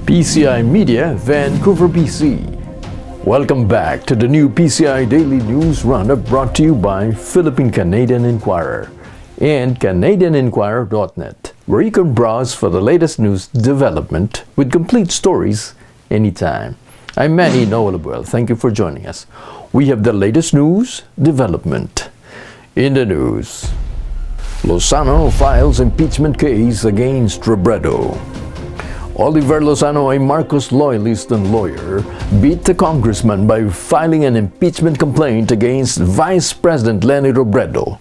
PCI Media, Vancouver, BC. Welcome back to the new PCI Daily News Roundup brought to you by Philippine-Canadian Inquirer and CanadianInquirer.net, where you can browse for the latest news development with complete stories anytime. I'm Manny Noelabuel. Thank you for joining us. We have the latest news development. In the news, Lozano files impeachment case against Robredo. Oliver Lozano, a Marcos loyalist and lawyer, beat the congressman by filing an impeachment complaint against Vice President Leni Robredo.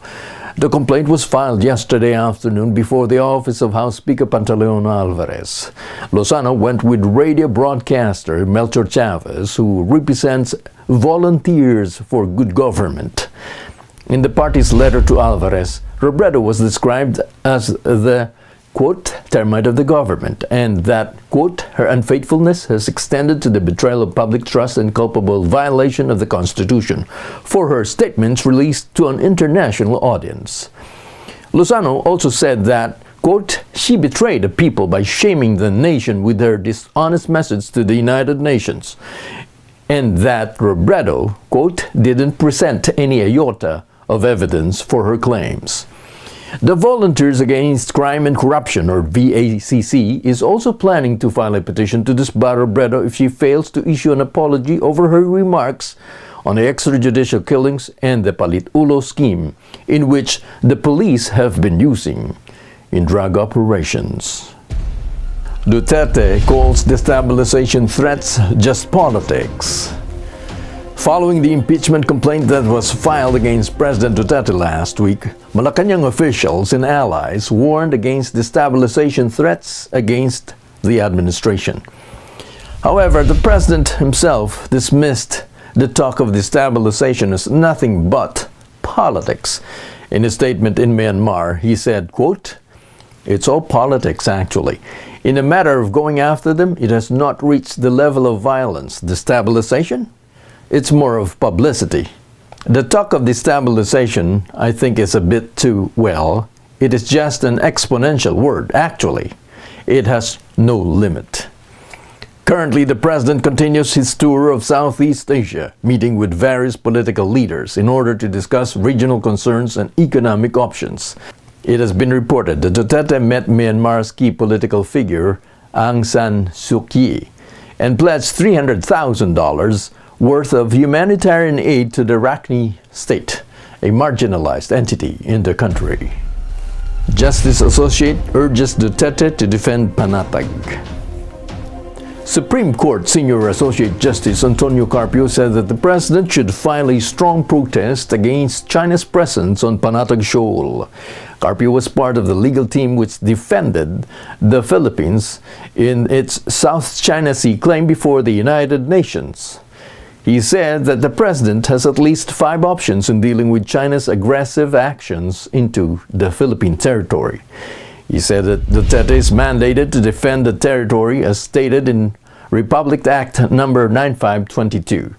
The complaint was filed yesterday afternoon before the office of House Speaker Pantaleon Alvarez. Lozano went with radio broadcaster Melchor Chavez, who represents Volunteers for Good Government. In the party's letter to Alvarez, Robredo was described as the, quote, termite of the government, and that, quote, her unfaithfulness has extended to the betrayal of public trust and culpable violation of the Constitution for her statements released to an international audience. Lozano also said that, quote, she betrayed the people by shaming the nation with her dishonest message to the United Nations, and that Robredo, quote, didn't present any iota of evidence for her claims. The Volunteers Against Crime and Corruption, or VACC, is also planning to file a petition to disbar Robredo if she fails to issue an apology over her remarks on the extrajudicial killings and the Palit-Ulo scheme, in which the police have been using in drug operations. Duterte calls destabilization threats just politics. Following the impeachment complaint that was filed against President Duterte last week, Malacanang officials and allies warned against destabilization threats against the administration. However, the president himself dismissed the talk of destabilization as nothing but politics. In a statement in Myanmar, he said, quote, "It's all politics, actually. In a matter of going after them, it has not reached the level of violence. Destabilization? It's more of publicity." The talk of destabilization, I think, is a bit too, well, it is just an exponential word, actually. It has no limit. Currently, the president continues his tour of Southeast Asia, meeting with various political leaders in order to discuss regional concerns and economic options. It has been reported that Duterte met Myanmar's key political figure, Aung San Suu Kyi, and pledged $300,000 worth of humanitarian aid to the Rakhine state, a marginalized entity in the country. Justice Associate urges Duterte to defend Panatag. Supreme Court Senior Associate Justice Antonio Carpio said that the president should file a strong protest against China's presence on Panatag Shoal. Carpio was part of the legal team which defended the Philippines in its South China Sea claim before the United Nations. He said that the president has at least 5 options in dealing with China's aggressive actions into the Philippine territory. He said that Duterte is mandated to defend the territory as stated in Republic Act No. 9522.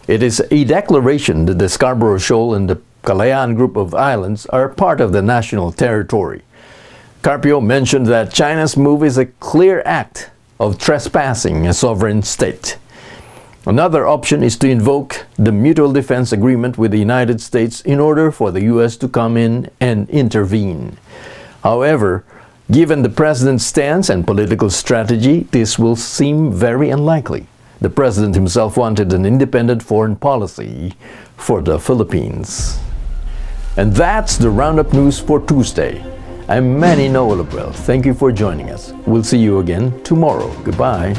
It is a declaration that the Scarborough Shoal and the Kalayaan group of islands are part of the national territory. Carpio mentioned that China's move is a clear act of trespassing a sovereign state. Another option is to invoke the Mutual Defense Agreement with the United States in order for the U.S. to come in and intervene. However, given the president's stance and political strategy, this will seem very unlikely. The president himself wanted an independent foreign policy for the Philippines. And that's the Roundup News for Tuesday. I'm Manny Noelabuel. Thank you for joining us. We'll see you again tomorrow. Goodbye.